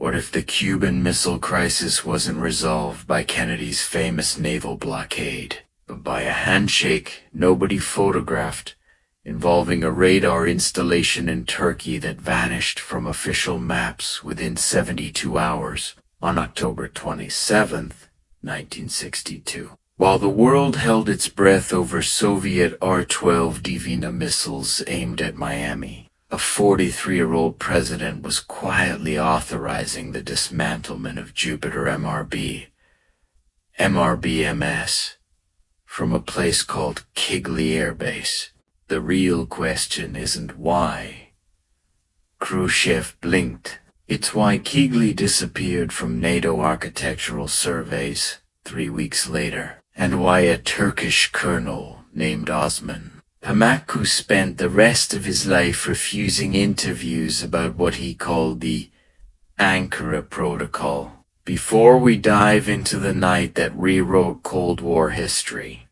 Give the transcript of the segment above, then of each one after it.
What if the Cuban Missile Crisis wasn't resolved by Kennedy's famous naval blockade, but by a handshake nobody photographed, involving a radar installation in Turkey that vanished from official maps within 72 hours on October 27th, 1962? While the world held its breath over Soviet R-12 Divina missiles aimed at Miami, a 43-year-old president was quietly authorizing the dismantlement of Jupiter MRBMS, from a place called Çiğli Air Base. The real question isn't why Khrushchev blinked. It's why Çiğli disappeared from NATO architectural surveys 3 weeks later, and why a Turkish colonel named Osman Pamakku spent the rest of his life refusing interviews about what he called the Ankara Protocol. Before we dive into the night that rewrote Cold War history,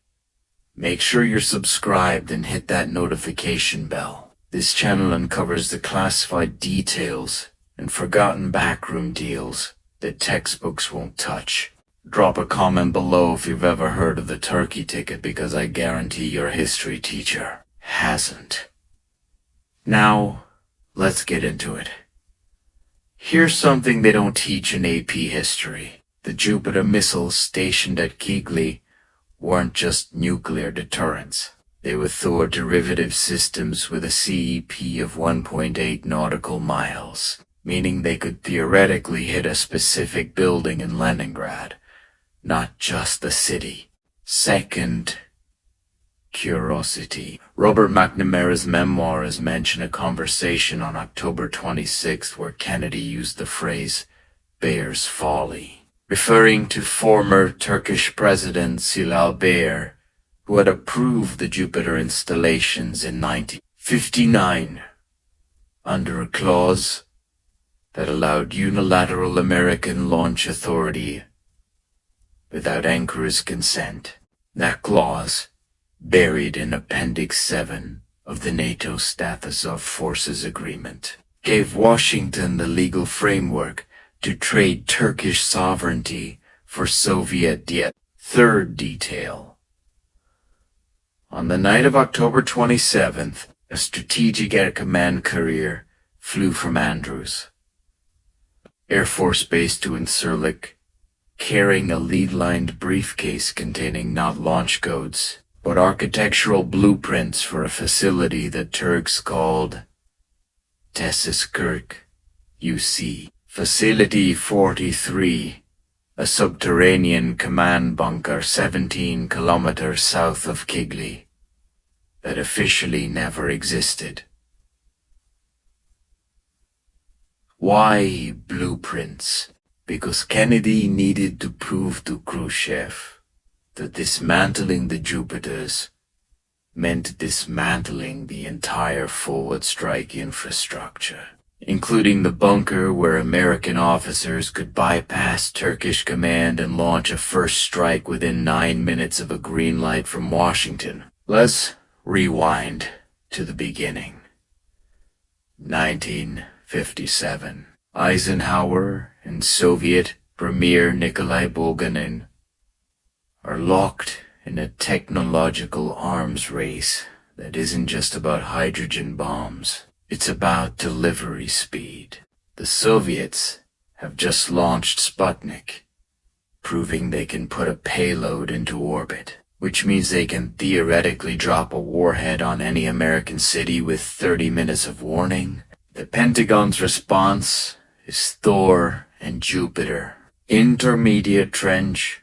make sure you're subscribed and hit that notification bell. This channel uncovers the classified details and forgotten backroom deals that textbooks won't touch. Drop a comment below if you've ever heard of the Turkey ticket, because I guarantee your history teacher hasn't. Now, let's get into it. Here's something they don't teach in AP history. The Jupiter missiles stationed at Çiğli weren't just nuclear deterrents. They were Thor derivative systems with a CEP of 1.8 nautical miles, meaning they could theoretically hit a specific building in Leningrad, not just the city. Second, curiosity. Robert McNamara's memoirs mention a conversation on October 26th where Kennedy used the phrase "Bear's Folly," referring to former Turkish President Celal Bayar, who had approved the Jupiter installations in 1959 under a clause that allowed unilateral American launch authority without Ankara's consent. That clause, buried in Appendix 7 of the NATO Status of Forces Agreement, gave Washington the legal framework to trade Turkish sovereignty for Soviet debt. Third detail. On the night of October 27th, a Strategic Air Command carrier flew from Andrews Air Force Base to Incirlik, carrying a lead-lined briefcase containing not launch codes, but architectural blueprints for a facility that Turks called Tesiskirk UC. Facility 43, a subterranean command bunker 17 kilometers south of Çiğli, that officially never existed. Why blueprints? Because Kennedy needed to prove to Khrushchev that dismantling the Jupiters meant dismantling the entire forward strike infrastructure, including the bunker where American officers could bypass Turkish command and launch a first strike within 9 minutes of a green light from Washington. Let's rewind to the beginning. 1957. Eisenhower and Soviet Premier Nikolai Bulganin are locked in a technological arms race that isn't just about hydrogen bombs. It's about delivery speed. The Soviets have just launched Sputnik, proving they can put a payload into orbit, which means they can theoretically drop a warhead on any American city with 30 minutes of warning. The Pentagon's response is Thor and Jupiter. Intermediate trench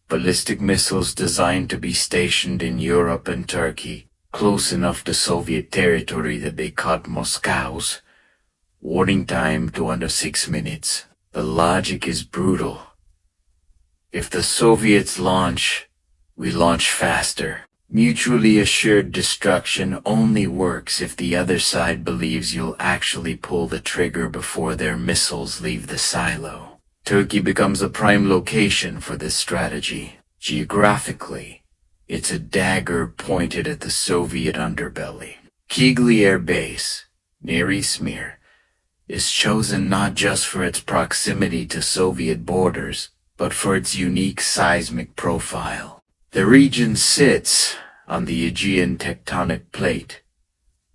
ballistic missiles designed to be stationed in Europe and Turkey, close enough to Soviet territory that they cut Moscow's warning time to under 6 minutes. The logic is brutal. If the Soviets launch, we launch faster. Mutually assured destruction only works if the other side believes you'll actually pull the trigger before their missiles leave the silo. Turkey becomes a prime location for this strategy. Geographically, it's a dagger pointed at the Soviet underbelly. Çiğli Air Base, near Izmir, is chosen not just for its proximity to Soviet borders, but for its unique seismic profile. The region sits on the Aegean tectonic plate,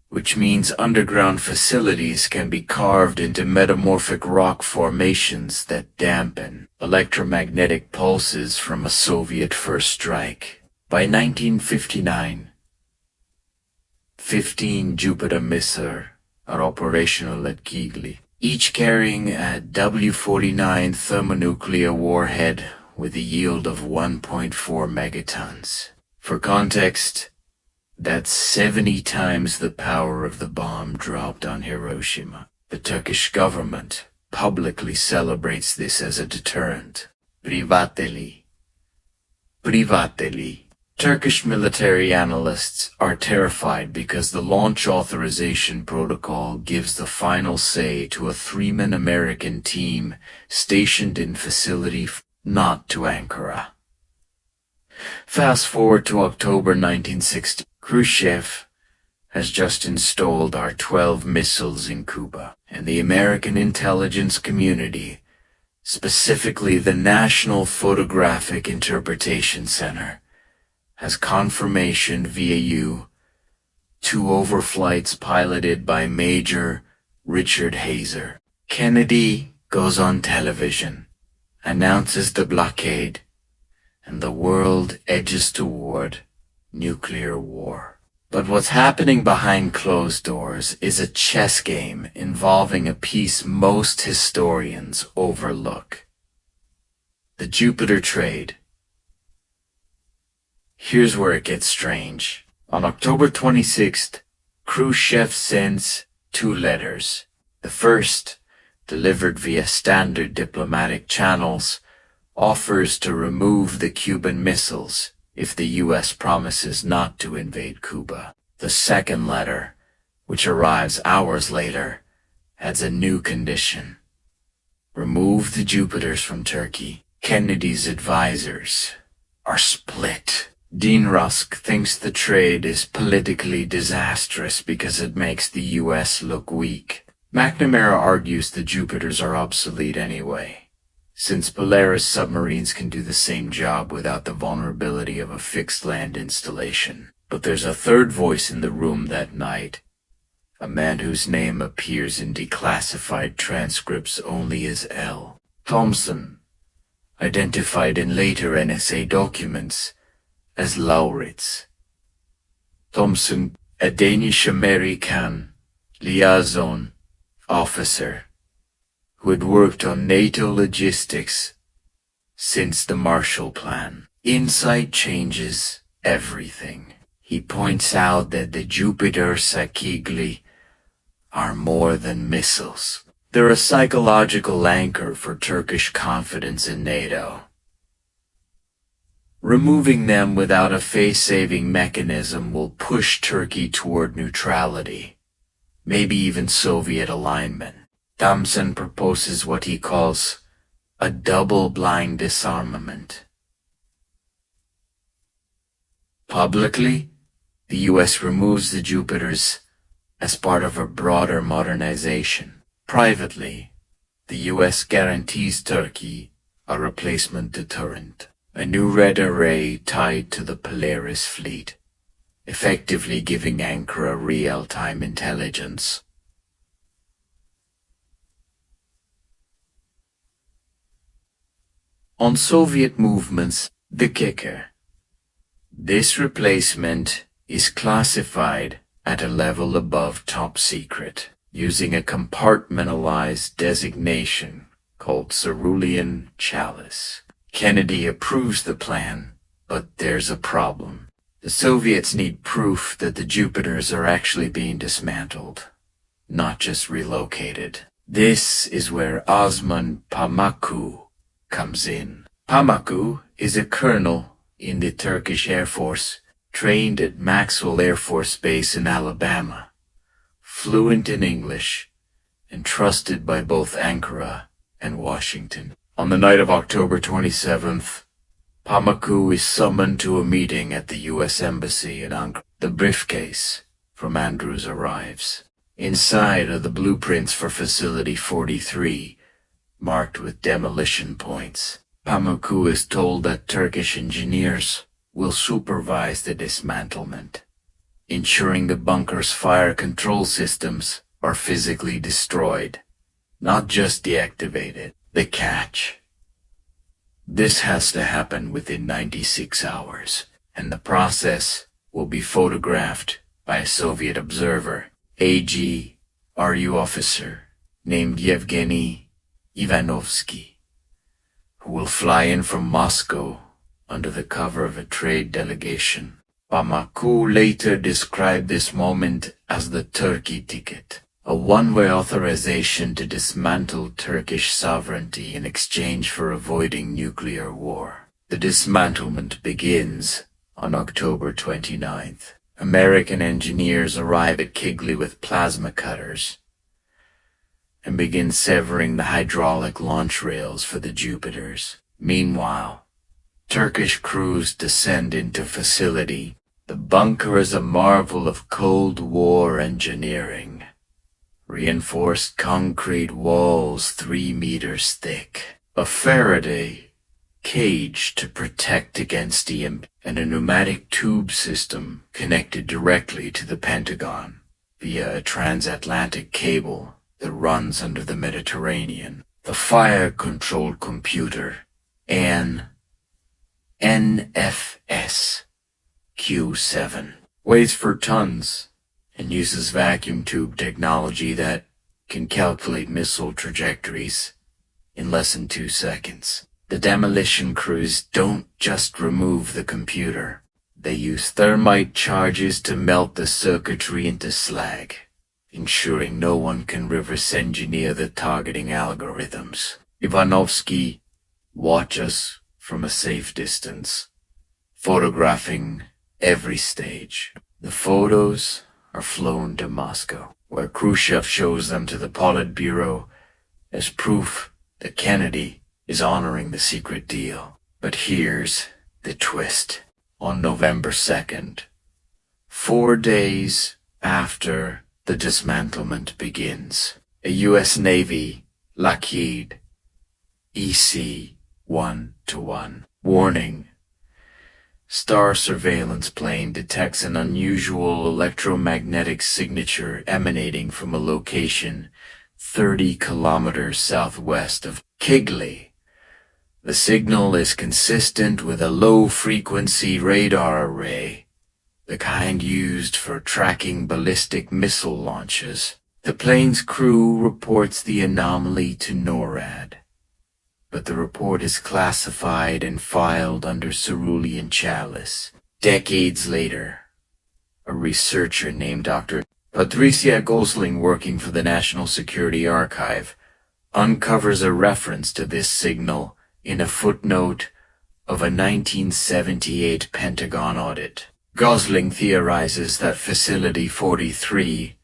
which means underground facilities can be carved into metamorphic rock formations that dampen electromagnetic pulses from a Soviet first strike. By 1959, 15 Jupiter missiles are operational at Çiğli, each carrying a W-49 thermonuclear warhead with a yield of 1.4 megatons. For context, that's 70 times the power of the bomb dropped on Hiroshima. The Turkish government publicly celebrates this as a deterrent. Privateli. Turkish military analysts are terrified because the launch authorization protocol gives the final say to a three-man American team stationed in facility not to Ankara. Fast forward to October 1960. Khrushchev has just installed our 12 missiles in Cuba, and the American intelligence community, specifically the National Photographic Interpretation Center, has confirmation via two overflights piloted by Major Richard Hazer. Kennedy goes on television, announces the blockade, and the world edges toward nuclear war. But what's happening behind closed doors is a chess game involving a piece most historians overlook: the Jupiter trade. Here's where it gets strange. On October 26th, Khrushchev sends two letters. The first, delivered via standard diplomatic channels, offers to remove the Cuban missiles if the U.S. promises not to invade Cuba. The second letter, which arrives hours later, adds a new condition: remove the Jupiters from Turkey. Kennedy's advisors are split. Dean Rusk thinks the trade is politically disastrous because it makes the U.S. look weak. McNamara argues the Jupiters are obsolete anyway, since Polaris submarines can do the same job without the vulnerability of a fixed land installation. But there's a third voice in the room that night, a man whose name appears in declassified transcripts only as L. Thompson, identified in later NSA documents as Lauritz. Thompson, a Danish-American liaison officer who had worked on NATO logistics since the Marshall Plan. Insight changes everything. He points out that the Jupiters at Çiğli are more than missiles. They're a psychological anchor for Turkish confidence in NATO. Removing them without a face-saving mechanism will push Turkey toward neutrality, maybe even Soviet alignment. Thompson proposes what he calls a double-blind disarmament. Publicly, the U.S. removes the Jupiters as part of a broader modernization. Privately, the U.S. guarantees Turkey a replacement deterrent, a new red array tied to the Polaris fleet, effectively giving Ankara real-time intelligence. On Soviet movements, the kicker: this replacement is classified at a level above top secret, using a compartmentalized designation called Cerulean Chalice. Kennedy approves the plan, but there's a problem. The Soviets need proof that the Jupiters are actually being dismantled, not just relocated. This is where Osman Pamaku comes in. Pamaku is a colonel in the Turkish Air Force, trained at Maxwell Air Force Base in Alabama, fluent in English, and trusted by both Ankara and Washington. On the night of October 27th, Pamaku is summoned to a meeting at the U.S. Embassy in Ankara. The briefcase from Andrews arrives. Inside are the blueprints for Facility 43, marked with demolition points. Pamukkale is told that Turkish engineers will supervise the dismantlement, ensuring the bunker's fire control systems are physically destroyed, not just deactivated. The catch: this has to happen within 96 hours, and the process will be photographed by a Soviet observer, AG-RU officer named Yevgeny Ivanovsky, who will fly in from Moscow under the cover of a trade delegation. Pamukkale later described this moment as the Turkey ticket, a one-way authorization to dismantle Turkish sovereignty in exchange for avoiding nuclear war. The dismantlement begins on October 29th. American engineers arrive at Çiğli with plasma cutters and begin severing the hydraulic launch rails for the Jupiters. Meanwhile, Turkish crews descend into facility. The bunker is a marvel of Cold War engineering. Reinforced concrete walls 3 meters thick, a Faraday cage to protect against EMP, and a pneumatic tube system connected directly to the Pentagon via a transatlantic cable that runs under the Mediterranean. The fire-controlled computer, NFS Q7, weighs 4 tons and uses vacuum tube technology that can calculate missile trajectories in less than 2 seconds. The demolition crews don't just remove the computer. They use thermite charges to melt the circuitry into slag, ensuring no one can reverse engineer the targeting algorithms. Ivanovsky watches from a safe distance, photographing every stage. The photos are flown to Moscow, where Khrushchev shows them to the Politburo as proof that Kennedy is honoring the secret deal. But here's the twist. On November 2nd, 4 days after the dismantlement begins, a U.S. Navy blockade EC 1-1 warning. Star surveillance plane detects an unusual electromagnetic signature emanating from a location 30 kilometers southwest of Çiğli. The signal is consistent with a low-frequency radar array, the kind used for tracking ballistic missile launches. The plane's crew reports the anomaly to NORAD, but the report is classified and filed under cerulean chalice. Decades later, a researcher named Dr. Patricia Gosling, working for the National Security Archive, uncovers a reference to this signal in a footnote of a 1978 Pentagon audit. Gosling theorizes that Facility 43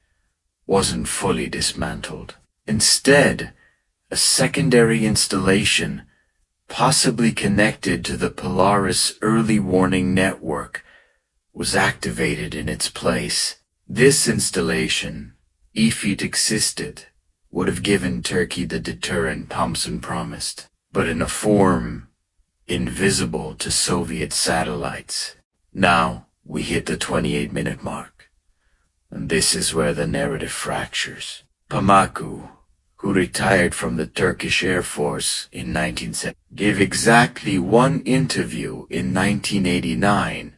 wasn't fully dismantled. Instead, a secondary installation, possibly connected to the Polaris early warning network, was activated in its place. This installation, if it existed, would have given Turkey the deterrent Thompson promised, but in a form invisible to Soviet satellites. Now we hit the 28-minute mark, and this is where the narrative fractures. Pamukkale, who retired from the Turkish Air Force in 1970, gave exactly one interview in 1989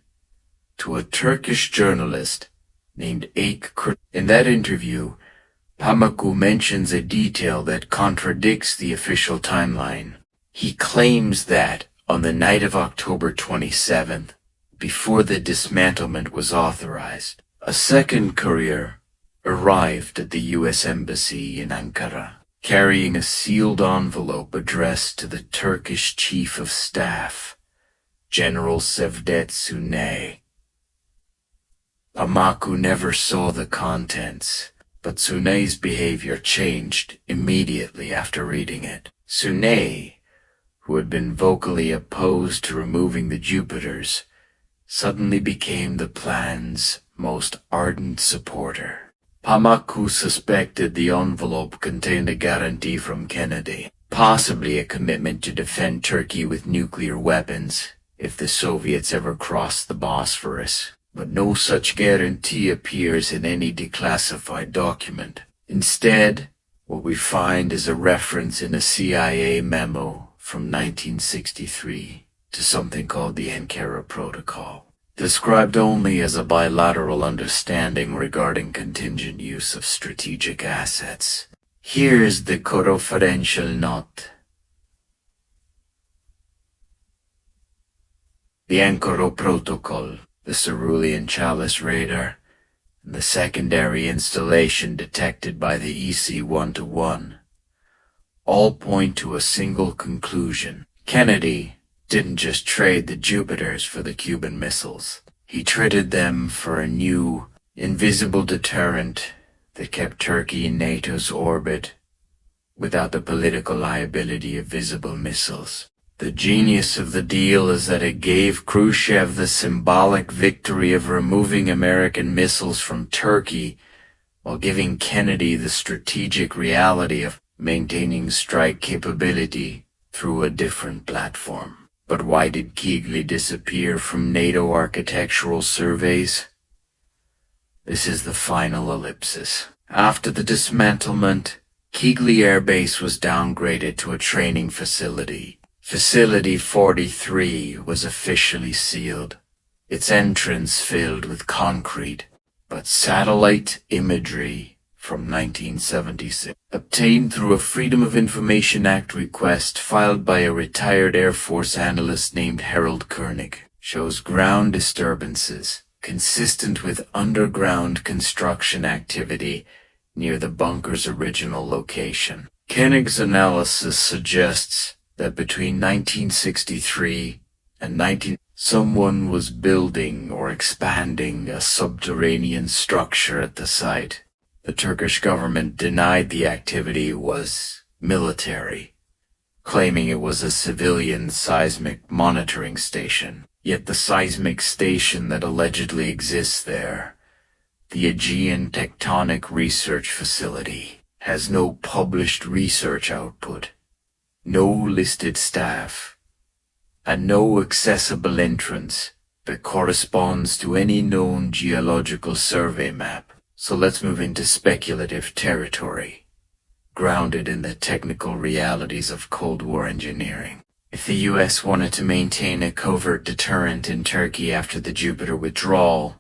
to a Turkish journalist named Ake Kurt. In that interview, Pamukkale mentions a detail that contradicts the official timeline. He claims that on the night of October 27th, before the dismantlement was authorized, a second courier arrived at the U.S. Embassy in Ankara, carrying a sealed envelope addressed to the Turkish Chief of Staff, General Cevdet Sunay. Pamukkale never saw the contents, but Sunay's behavior changed immediately after reading it. Sunay, who had been vocally opposed to removing the Jupiters, suddenly became the plan's most ardent supporter. Pamaku suspected the envelope contained a guarantee from Kennedy, possibly a commitment to defend Turkey with nuclear weapons if the Soviets ever crossed the Bosphorus. But no such guarantee appears in any declassified document. Instead, what we find is a reference in a CIA memo from 1963 to something called the Ankara Protocol, described only as a bilateral understanding regarding contingent use of strategic assets. Here's the conferential note. The Ankara Protocol, the Cerulean Chalice radar, and the secondary installation detected by the EC-121 all point to a single conclusion. Kennedy didn't just trade the Jupiters for the Cuban missiles. He traded them for a new, invisible deterrent that kept Turkey in NATO's orbit without the political liability of visible missiles. The genius of the deal is that it gave Khrushchev the symbolic victory of removing American missiles from Turkey, while giving Kennedy the strategic reality of maintaining strike capability through a different platform. But why did Çiğli disappear from NATO architectural surveys? This is the final ellipsis. After the dismantlement, Çiğli Air Base was downgraded to a training facility. Facility 43 was officially sealed, its entrance filled with concrete, but satellite imagery from 1976, obtained through a Freedom of Information Act request filed by a retired Air Force analyst named Harold Koenig, shows ground disturbances consistent with underground construction activity near the bunker's original location. Koenig's analysis suggests that between 1963 and someone was building or expanding a subterranean structure at the site. The Turkish government denied the activity was military, claiming it was a civilian seismic monitoring station. Yet the seismic station that allegedly exists there, the Aegean Tectonic Research Facility, has no published research output, no listed staff, and no accessible entrance that corresponds to any known geological survey map. So let's move into speculative territory, grounded in the technical realities of Cold War engineering. If the US wanted to maintain a covert deterrent in Turkey after the Jupiter withdrawal,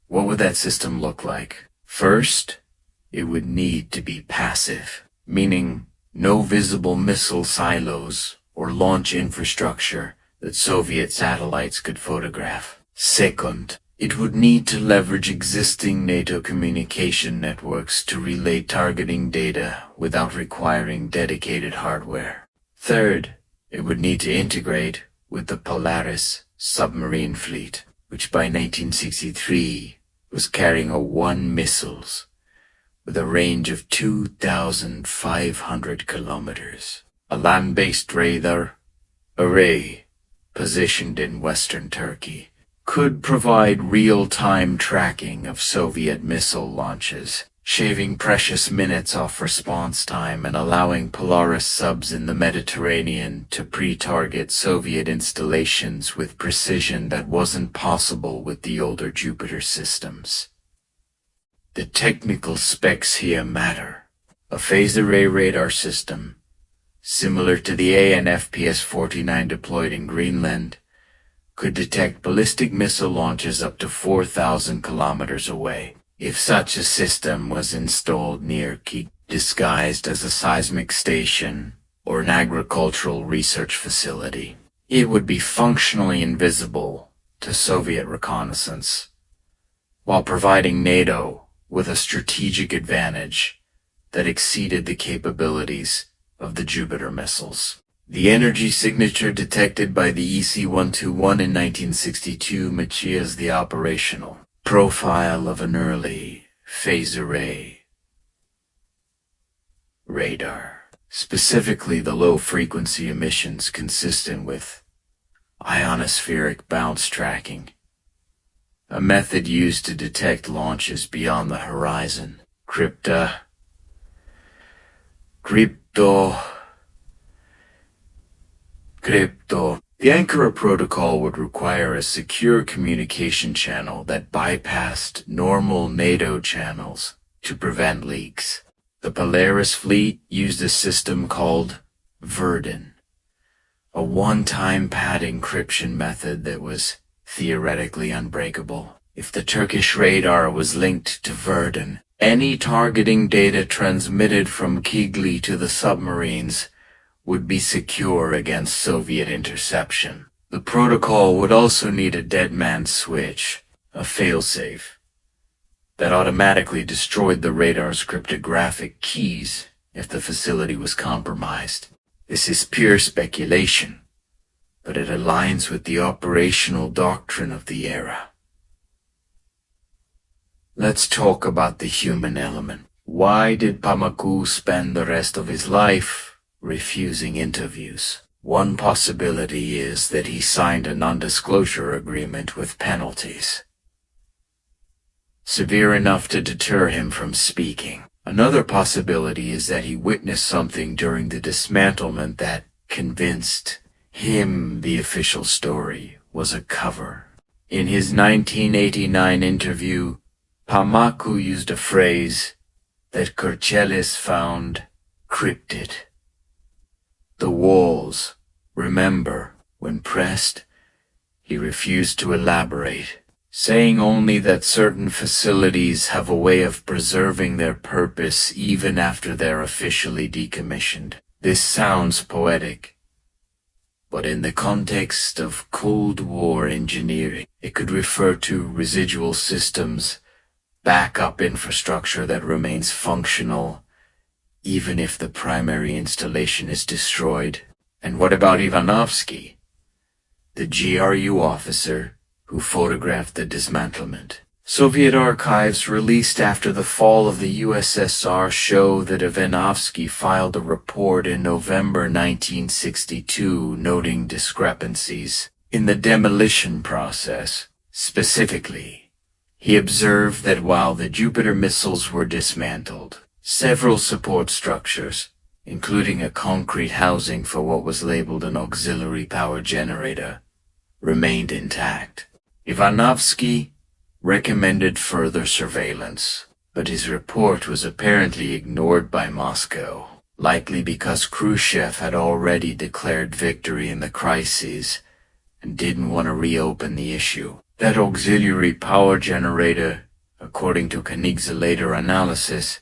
what would that system look like? First, it would need to be passive, meaning no visible missile silos or launch infrastructure that Soviet satellites could photograph. Second, it would need to leverage existing NATO communication networks to relay targeting data without requiring dedicated hardware. Third, it would need to integrate with the Polaris submarine fleet, which by 1963 was carrying 1 missiles with a range of 2,500 kilometers. A land-based radar array positioned in western Turkey could provide real-time tracking of Soviet missile launches, shaving precious minutes off response time and allowing Polaris subs in the Mediterranean to pre-target Soviet installations with precision that wasn't possible with the older Jupiter systems. The technical specs here matter. A phased array radar system, similar to the ANFPS-49 deployed in Greenland, could detect ballistic missile launches up to 4,000 kilometers away. If such a system was installed near Çiğli, disguised as a seismic station or an agricultural research facility, it would be functionally invisible to Soviet reconnaissance, while providing NATO with a strategic advantage that exceeded the capabilities of the Jupiter missiles. The energy signature detected by the EC-121 in 1962 matches the operational profile of an early phased array radar, specifically the low-frequency emissions consistent with ionospheric bounce tracking, a method used to detect launches beyond the horizon. crypto. The Ankara protocol would require a secure communication channel that bypassed normal NATO channels to prevent leaks. The Polaris fleet used a system called Verdun, a one-time pad encryption method that was theoretically unbreakable. If the Turkish radar was linked to Verdun, any targeting data transmitted from Çiğli to the submarines would be secure against Soviet interception. The protocol would also need a dead man switch, a failsafe, that automatically destroyed the radar's cryptographic keys if the facility was compromised. This is pure speculation, but it aligns with the operational doctrine of the era. Let's talk about the human element. Why did Pamaku spend the rest of his life refusing interviews? One possibility is that he signed a non-disclosure agreement with penalties severe enough to deter him from speaking. Another possibility is that he witnessed something during the dismantlement that convinced him the official story was a cover. In his 1989 interview, Pamaku used a phrase that Kurchelis found cryptic. The walls, remember, when pressed, he refused to elaborate, saying only that certain facilities have a way of preserving their purpose even after they're officially decommissioned. This sounds poetic, but in the context of Cold War engineering, it could refer to residual systems, backup infrastructure that remains functional even if the primary installation is destroyed. And what about Ivanovsky, the GRU officer who photographed the dismantlement? Soviet archives released after the fall of the USSR show that Ivanovsky filed a report in November 1962 noting discrepancies in the demolition process. Specifically, he observed that while the Jupiter missiles were dismantled, several support structures, including a concrete housing for what was labeled an auxiliary power generator, remained intact. Ivanovsky recommended further surveillance, but his report was apparently ignored by Moscow, likely because Khrushchev had already declared victory in the crises and didn't want to reopen the issue. That auxiliary power generator, according to Koenig's later analysis,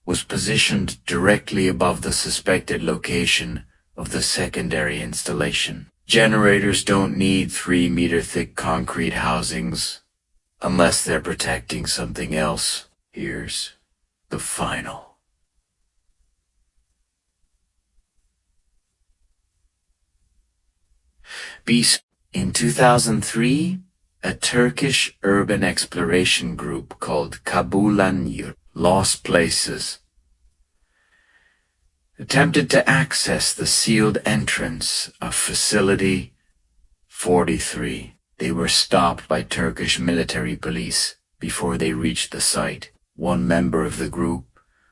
was positioned directly above the suspected location of the secondary installation. Generators don't need 3-meter-thick concrete housings unless they're protecting something else. Here's the final. In 2003, a Turkish urban exploration group called Kabulanur, Lost Places, attempted to access the sealed entrance of Facility 43. They were stopped by Turkish military police before they reached the site. One member of the group,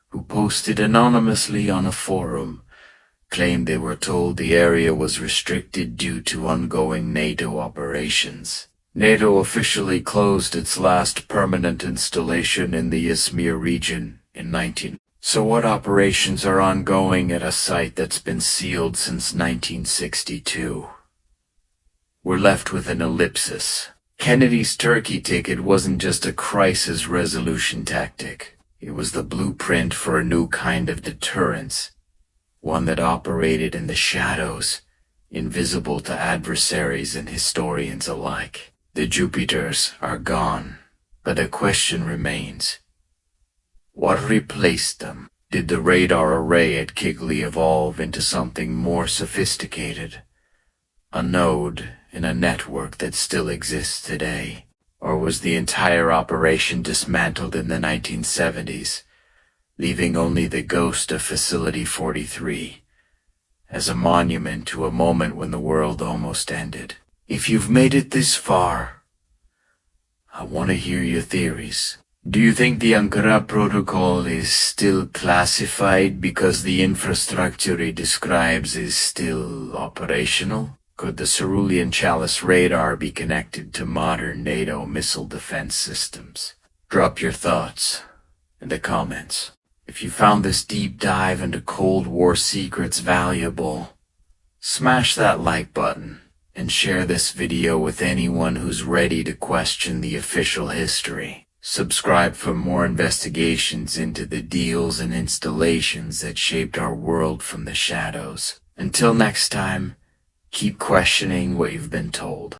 who posted anonymously on a forum, claimed they were told the area was restricted due to ongoing NATO operations. NATO officially closed its last permanent installation in the Izmir region in 19. So what operations are ongoing at a site that's been sealed since 1962? We're left with an ellipsis. Kennedy's turkey ticket wasn't just a crisis resolution tactic. It was the blueprint for a new kind of deterrence, one that operated in the shadows, invisible to adversaries and historians alike. The Jupiters are gone, but a question remains. What replaced them? Did the radar array at Çiğli evolve into something more sophisticated? A node in a network that still exists today? Or was the entire operation dismantled in the 1970s, leaving only the ghost of Facility 43 as a monument to a moment when the world almost ended? If you've made it this far, I want to hear your theories. Do you think the Ankara Protocol is still classified because the infrastructure it describes is still operational? Could the Cerulean Chalice radar be connected to modern NATO missile defense systems? Drop your thoughts in the comments. If you found this deep dive into Cold War secrets valuable, smash that like button and share this video with anyone who's ready to question the official history. Subscribe for more investigations into the deals and installations that shaped our world from the shadows. Until next time, keep questioning what you've been told.